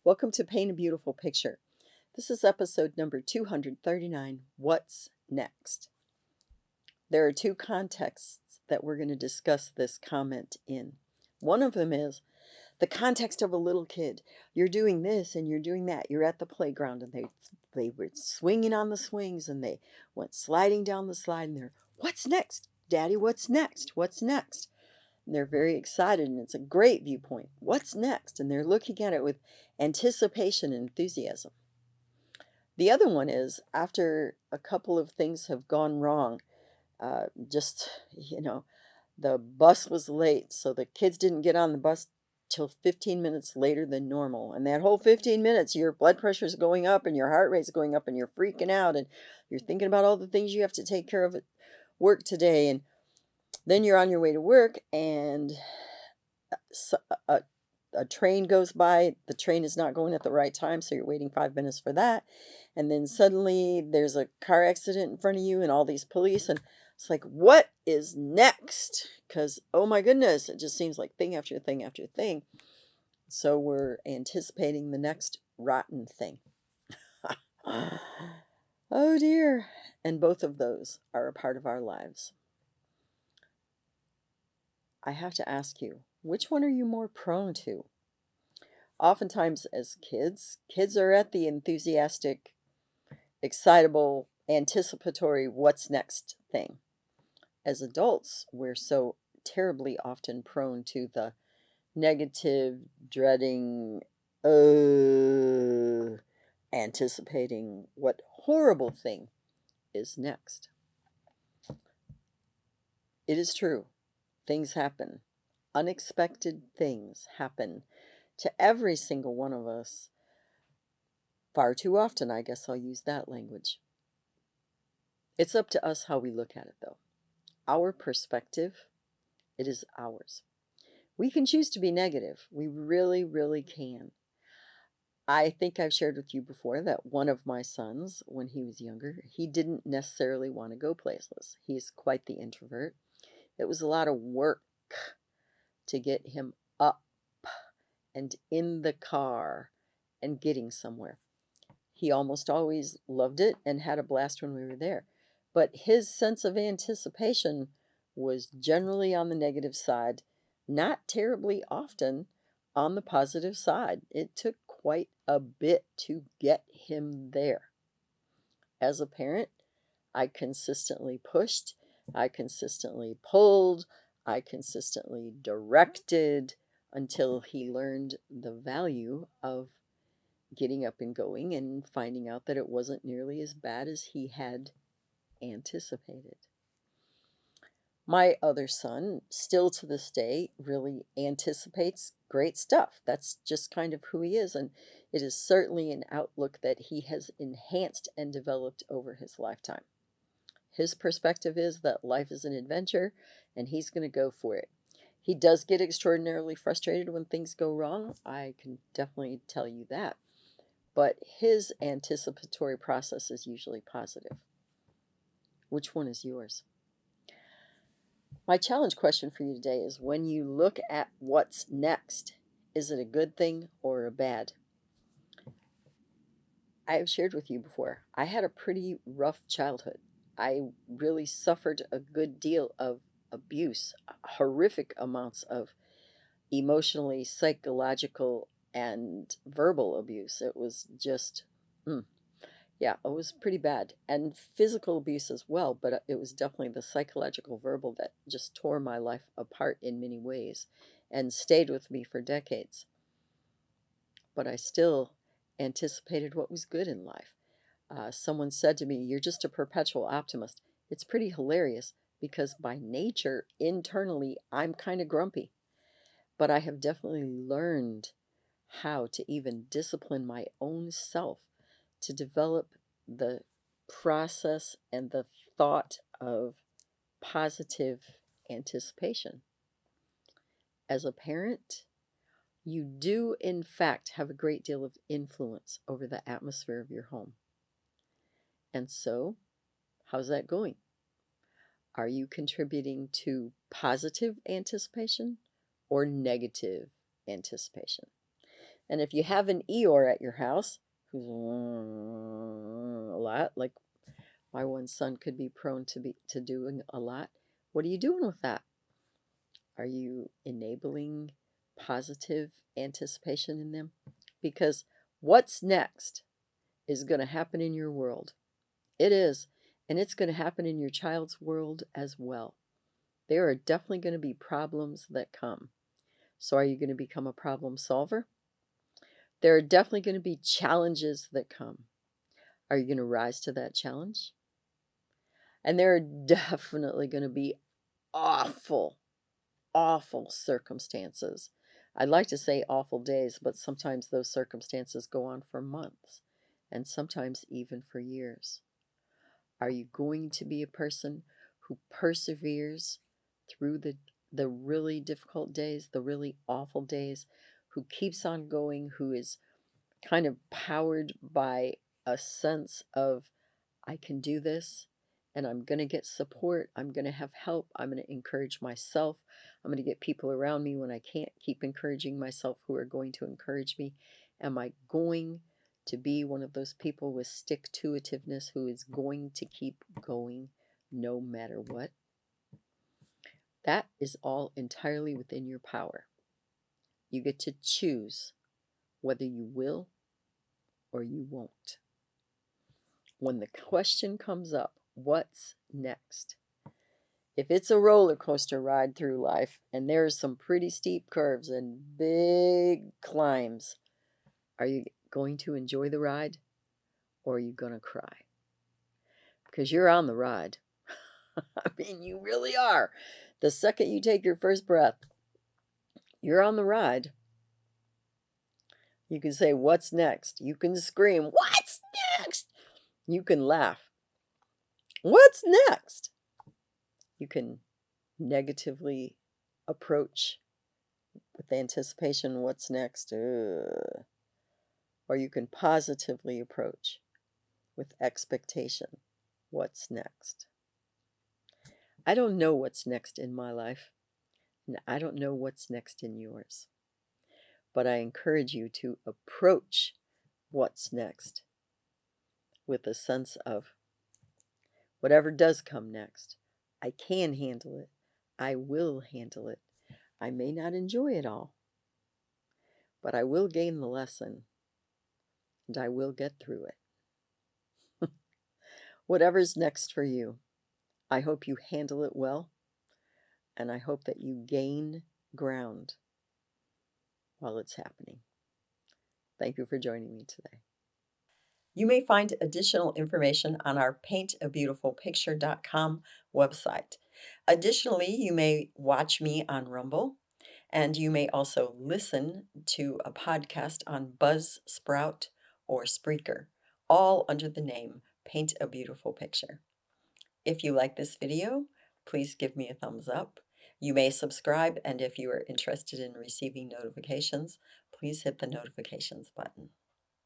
Welcome to Paint a Beautiful Picture. This is episode number 239, What's Next? There are two contexts that we're going to discuss this comment in. One of them is the context of a little kid. You're doing this and you're doing that. You're at the playground and they were swinging on the swings and they went sliding down the slide and they're, what's next? Daddy, what's next? What's next? And they're very excited and it's a great viewpoint. What's next? And they're looking at it with anticipation and enthusiasm. The other one is after a couple of things have gone wrong, the bus was late, so the kids didn't get on the bus till 15 minutes later than normal. And that whole 15 minutes, your blood pressure is going up and your heart rate's going up and you're freaking out and you're thinking about all the things you have to take care of at work today. And then you're on your way to work and a train goes by. The train is not going at the right time, so you're waiting 5 minutes for that. And then suddenly there's a car accident in front of you and all these police. And it's like, what is next? Because, oh my goodness, it just seems like thing after thing after thing. So we're anticipating the next rotten thing. Oh dear. And both of those are a part of our lives. I have to ask you, which one are you more prone to? Oftentimes as kids are at the enthusiastic, excitable, anticipatory what's next thing. As adults, we're so terribly often prone to the negative, dreading, anticipating what horrible thing is next. It is true. Things happen. Unexpected things happen to every single one of us. Far too often, I guess I'll use that language. It's up to us how we look at it, though. Our perspective, it is ours. We can choose to be negative. We really, really can. I think I've shared with you before that one of my sons, when he was younger, he didn't necessarily want to go places. He's quite the introvert. It was a lot of work to get him up and in the car and getting somewhere. He almost always loved it and had a blast when we were there. But his sense of anticipation was generally on the negative side, not terribly often on the positive side. It took quite a bit to get him there. As a parent, I consistently pushed, I consistently pulled, I consistently directed until he learned the value of getting up and going and finding out that it wasn't nearly as bad as he had anticipated. My other son, still to this day, really anticipates great stuff. That's just kind of who he is, and it is certainly an outlook that he has enhanced and developed over his lifetime. His perspective is that life is an adventure, and he's going to go for it. He does get extraordinarily frustrated when things go wrong. I can definitely tell you that. But his anticipatory process is usually positive. Which one is yours? My challenge question for you today is, when you look at what's next, is it a good thing or a bad? I have shared with you before, I had a pretty rough childhood. I really suffered a good deal of abuse, horrific amounts of emotionally, psychological, and verbal abuse. It was just, yeah, it was pretty bad. And physical abuse as well, but it was definitely the psychological, verbal that just tore my life apart in many ways and stayed with me for decades. But I still anticipated what was good in life. Someone said to me, "You're just a perpetual optimist." It's pretty hilarious because by nature, internally, I'm kind of grumpy. But I have definitely learned how to even discipline my own self to develop the process and the thought of positive anticipation. As a parent, you do, in fact, have a great deal of influence over the atmosphere of your home. And so, how's that going? Are you contributing to positive anticipation or negative anticipation? And if you have an Eeyore at your house, who's a lot, like my one son could be prone to doing a lot, what are you doing with that? Are you enabling positive anticipation in them? Because what's next is going to happen in your world. It is. And it's going to happen in your child's world as well. There are definitely going to be problems that come. So are you going to become a problem solver? There are definitely going to be challenges that come. Are you going to rise to that challenge? And there are definitely going to be awful, awful circumstances. I'd like to say awful days, but sometimes those circumstances go on for months and sometimes even for years. Are you going to be a person who perseveres through the really difficult days, the really awful days, who keeps on going, who is kind of powered by a sense of, I can do this, and I'm going to get support, I'm going to have help, I'm going to encourage myself, I'm going to get people around me when I can't keep encouraging myself who are going to encourage me? Am I going to be one of those people with stick-to-itiveness who is going to keep going no matter what? That is all entirely within your power. You get to choose whether you will or you won't. When the question comes up, what's next? If it's a roller coaster ride through life and there's some pretty steep curves and big climbs, are you going to enjoy the ride or are you going to cry? Because you're on the ride. I mean, you really are. The second you take your first breath, you're on the ride. You can say, what's next? You can scream, what's next? You can laugh. What's next? You can negatively approach with anticipation, what's next? Or you can positively approach with expectation, what's next? I don't know what's next in my life, and I don't know what's next in yours. But I encourage you to approach what's next with a sense of whatever does come next, I can handle it. I will handle it. I may not enjoy it all, but I will gain the lesson and I will get through it. Whatever's next for you, I hope you handle it well, and I hope that you gain ground while it's happening. Thank you for joining me today. You may find additional information on our paintabeautifulpicture.com website. Additionally, you may watch me on Rumble, and you may also listen to a podcast on Buzzsprout or Spreaker, all under the name Paint a Beautiful Picture. If you like this video, please give me a thumbs up. You may subscribe, and if you are interested in receiving notifications, please hit the notifications button.